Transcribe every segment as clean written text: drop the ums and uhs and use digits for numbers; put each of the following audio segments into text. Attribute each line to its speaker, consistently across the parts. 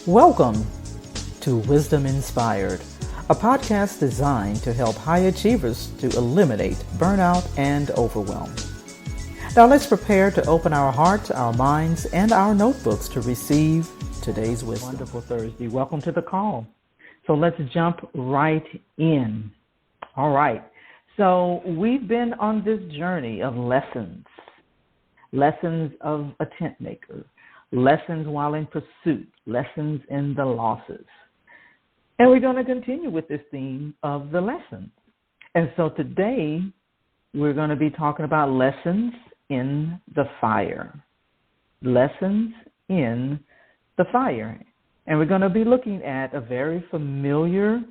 Speaker 1: Welcome to Wisdom Inspired, a podcast designed to help high achievers to eliminate burnout and overwhelm. Now let's prepare to open our hearts, our minds, and our notebooks to receive today's wisdom. Wonderful Thursday. Welcome to the call. So let's jump right in. All right. So we've been on this journey of lessons of a tent maker, lessons while in pursuit, lessons in the losses. And we're going to continue with this theme of the lessons. And so today we're going to be talking about lessons in the fire. Lessons in the fire. And we're going to be looking at a very familiar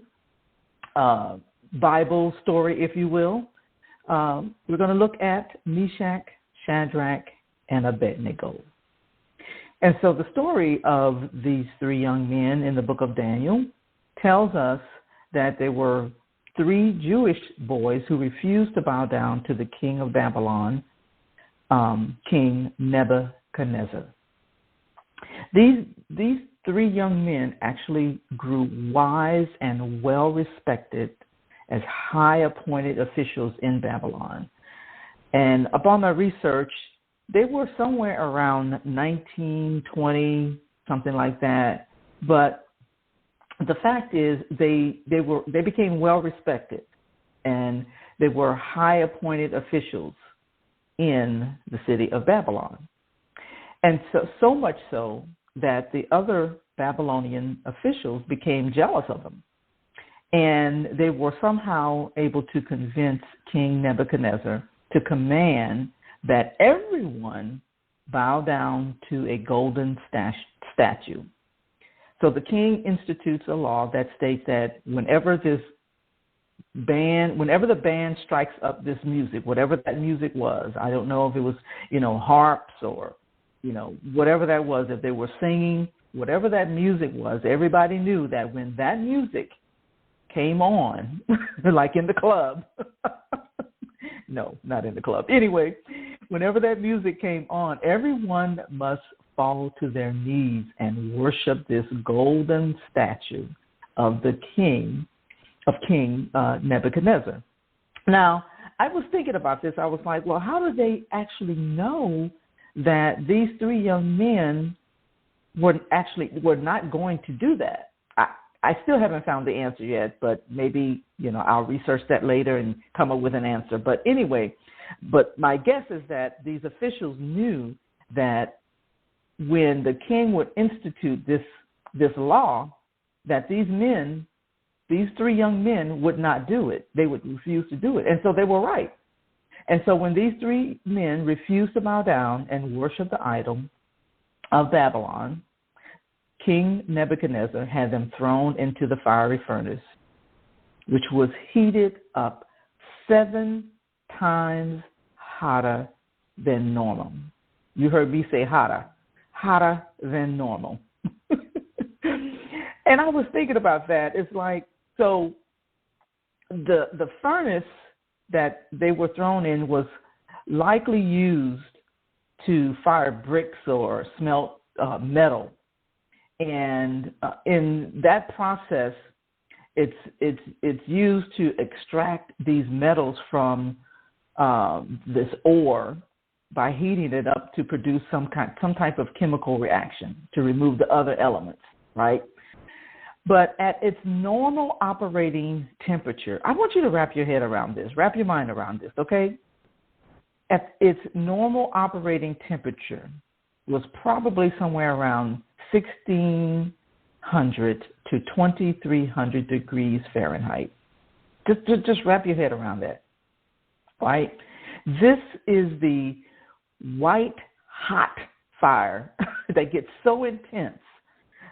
Speaker 1: Bible story, if you will. We're going to look at Meschach, Shadrach, and Abednego. And so the story of these three young men in the book of Daniel tells us that there were three Jewish boys who refused to bow down to the king of Babylon, King Nebuchadnezzar. These three young men actually grew wise and well-respected as high-appointed officials in Babylon. And upon my research, they were somewhere around 19, 20, something like that. But the fact is they became well-respected, and they were high-appointed officials in the city of Babylon. And so much so that the other Babylonian officials became jealous of them. And they were somehow able to convince King Nebuchadnezzar to command that everyone bow down to a golden statue. So the king institutes a law that states that whenever the band strikes up this music, whatever that music was, I don't know if it was, harps or, whatever that was, if they were singing, whatever that music was, everybody knew that when that music came on, like in the club, no, not in the club. Anyway, whenever that music came on, everyone must fall to their knees and worship this golden statue of King Nebuchadnezzar. Now, I was thinking about this. I was like, well, how do they actually know that these three young men were not going to do that? I still haven't found the answer yet, but maybe, I'll research that later and come up with an answer. But anyway, my guess is that these officials knew that when the king would institute this law, that these three young men would not do it. They would refuse to do it. And so they were right. And so when these three men refused to bow down and worship the idol of Babylon, King Nebuchadnezzar had them thrown into the fiery furnace, which was heated up 7 times hotter than normal. You heard me say hotter than normal. And I was thinking about that. It's like, so the furnace that they were thrown in was likely used to fire bricks or smelt metal. And in that process, it's used to extract these metals from this ore by heating it up to produce some type of chemical reaction to remove the other elements, right? But at its normal operating temperature, I want you to wrap your head around this, wrap your mind around this, okay? At its normal operating temperature was probably somewhere around 1,600 to 2,300 degrees Fahrenheit. Just wrap your head around that, right? This is the white hot fire that gets so intense,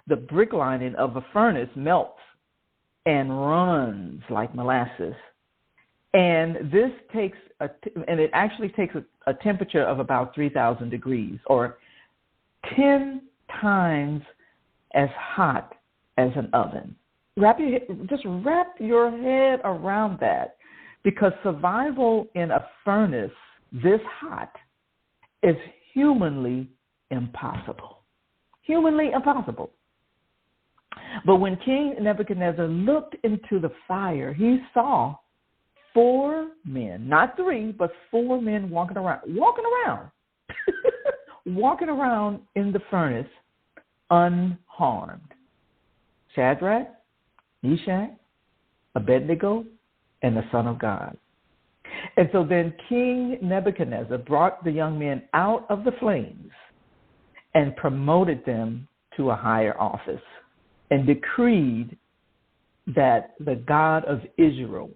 Speaker 1: the brick lining of a furnace melts and runs like molasses. And this it actually takes a temperature of about 3,000 degrees, or 10 times as hot as an oven. Just wrap your head around that, because survival in a furnace this hot is humanly impossible. Humanly impossible. But when King Nebuchadnezzar looked into the fire, he saw 4 men, not 3, but 4 men walking around, walking around in the furnace unharmed. Shadrach, Meschach, Abednego, and the Son of God. And so then King Nebuchadnezzar brought the young men out of the flames and promoted them to a higher office and decreed that the God of Israel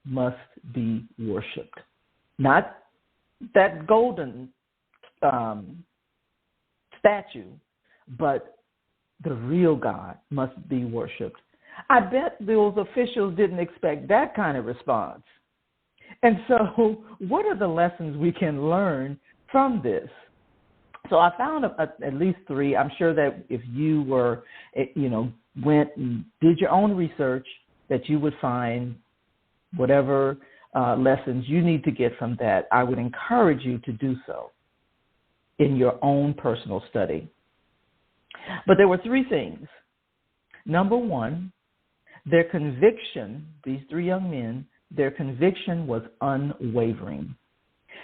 Speaker 1: must be worshipped. Not that golden statue, but the real God must be worshipped. I bet those officials didn't expect that kind of response. And so what are the lessons we can learn from this? So I found at least 3. I'm sure that if you were, went and did your own research, that you would find whatever lessons you need to get from that. I would encourage you to do so in your own personal study. But there were 3 things. Number 1, their conviction, these 3 young men, their conviction was unwavering.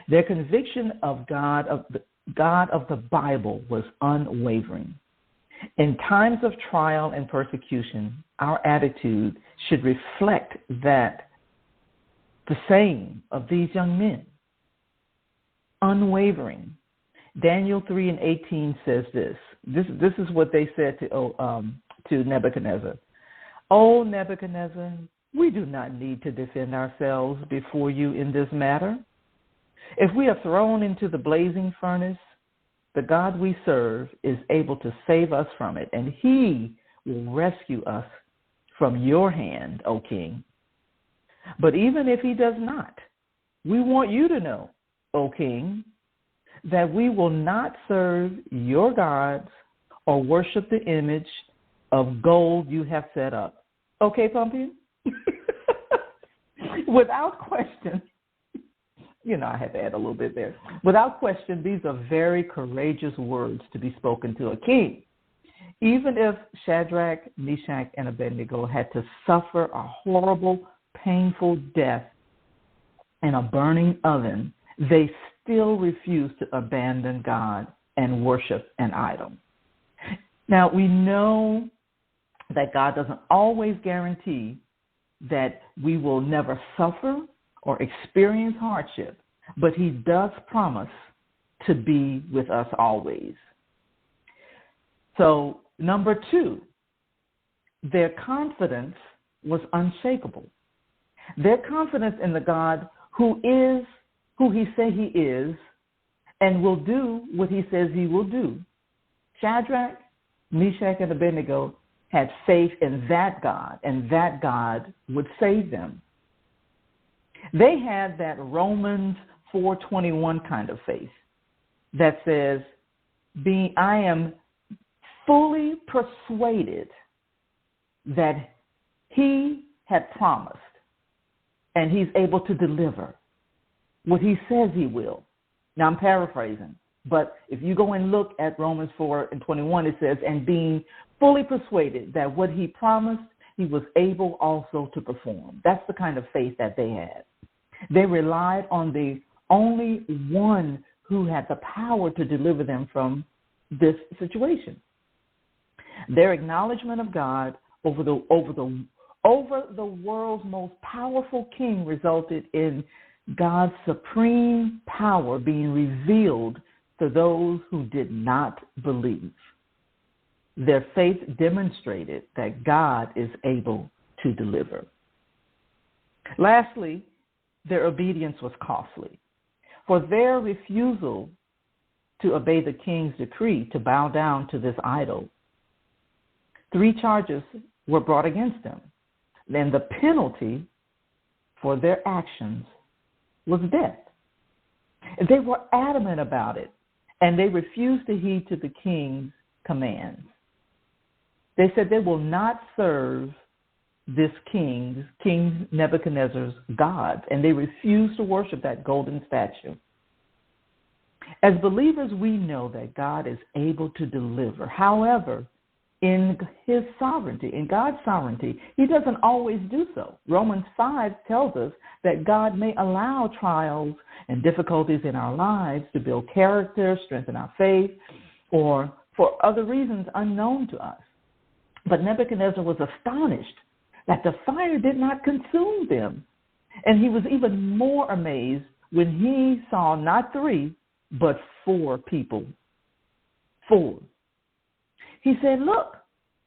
Speaker 1: Their conviction of God of the Bible was unwavering. In times of trial and persecution, our attitude should reflect that, the same of these young men. Unwavering. Daniel 3:18 says this. This is what they said to Nebuchadnezzar. "O Nebuchadnezzar, we do not need to defend ourselves before you in this matter. If we are thrown into the blazing furnace, the God we serve is able to save us from it, and he will rescue us from your hand, O king. But even if he does not, we want you to know, O king, that we will not serve your gods or worship the image of gold you have set up." Okay, Pumpkin? Without question, I had to add a little bit there. Without question, these are very courageous words to be spoken to a king. Even if Shadrach, Meschach, and Abednego had to suffer a horrible, painful death in a burning oven, they still refused to abandon God and worship an idol. Now, we know that God doesn't always guarantee that we will never suffer or experience hardship, but he does promise to be with us always. So, number 2, their confidence was unshakable. Their confidence in the God who is who he said he is and will do what he says he will do. Shadrach, Meschach, and Abednego had faith in that God, and that God would save them. They had that Romans 4:21 kind of faith that says, I am fully persuaded that he had promised and he's able to deliver what he says he will. Now I'm paraphrasing, but if you go and look at Romans 4:21, it says, and being fully persuaded that what he promised, he was able also to perform. That's the kind of faith that they had. They relied on the only one who had the power to deliver them from this situation. Their acknowledgement of God over the world's most powerful king resulted in God's supreme power being revealed to those who did not believe. Their faith demonstrated that God is able to deliver. Lastly, their obedience was costly. For their refusal to obey the king's decree to bow down to this idol, 3 charges were brought against them. Then the penalty for their actions was death. They were adamant about it, and they refused to heed to the king's commands. They said they will not serve this King Nebuchadnezzar's gods, and they refused to worship that golden statue. As believers, we know that God is able to deliver. However, in his sovereignty, in God's sovereignty. He doesn't always do so. Romans 5 tells us that God may allow trials and difficulties in our lives to build character, strengthen our faith, or for other reasons unknown to us. But Nebuchadnezzar was astonished that the fire did not consume them. And he was even more amazed when he saw not 3, but 4 people. 4. He said, "Look,"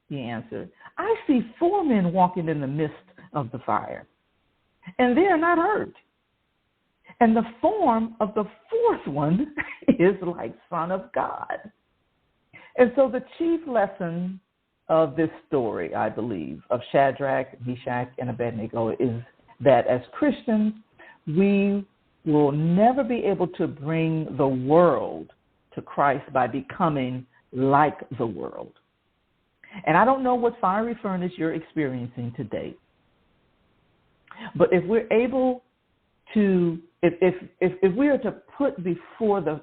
Speaker 1: he answered, "I see 4 men walking in the midst of the fire, and they are not hurt. And the form of the 4th one is like Son of God." And so the chief lesson of this story, I believe, of Shadrach, Meschach, and Abednego is that as Christians, we will never be able to bring the world to Christ by becoming like the world. And I don't know what fiery furnace you're experiencing today, but if we're able to, if we are to put before the,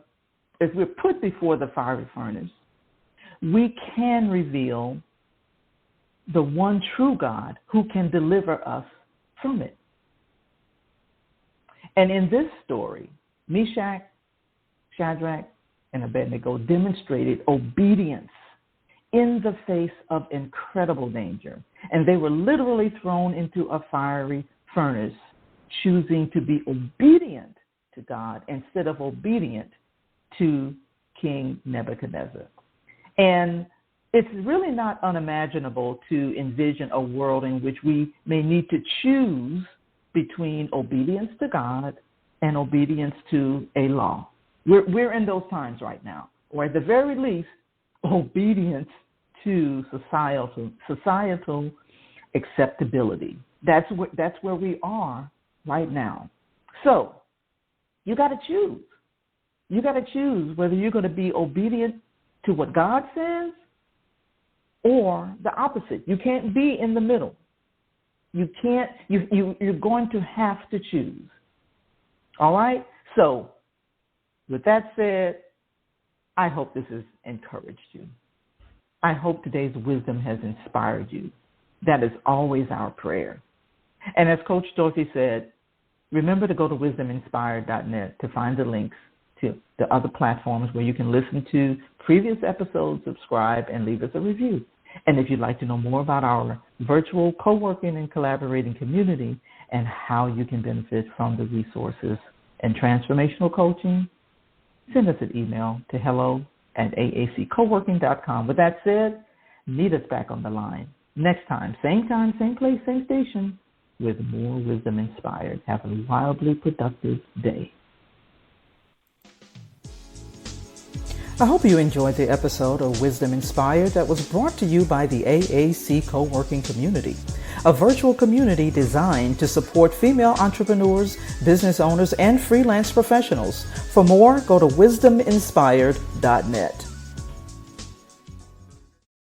Speaker 1: if we're put before the fiery furnace, we can reveal the one true God who can deliver us from it. And in this story, Meschach, Shadrach, and Abednego demonstrated obedience in the face of incredible danger. And they were literally thrown into a fiery furnace, choosing to be obedient to God instead of obedient to King Nebuchadnezzar. And it's really not unimaginable to envision a world in which we may need to choose between obedience to God and obedience to a law. We're in those times right now, or at the very least, obedience to societal acceptability. That's where we are right now. So you got to choose. You got to choose whether you're going to be obedient to what God says or the opposite. You can't be in the middle. You can't. You're going to have to choose. All right. So, with that said, I hope this has encouraged you. I hope today's wisdom has inspired you. That is always our prayer. And as Coach Dorothy said, remember to go to wisdominspired.net to find the links to the other platforms where you can listen to previous episodes, subscribe, and leave us a review. And if you'd like to know more about our virtual co-working and collaborating community and how you can benefit from the resources and transformational coaching, send us an email to hello@aaccoworking.com. With that said, meet us back on the line next time, same place, same station, with more Wisdom Inspired. Have a wildly productive day. I hope you enjoyed the episode of Wisdom Inspired that was brought to you by the AAC Co-working Community, a virtual community designed to support female entrepreneurs, business owners, and freelance professionals. For more, go to wisdominspired.net.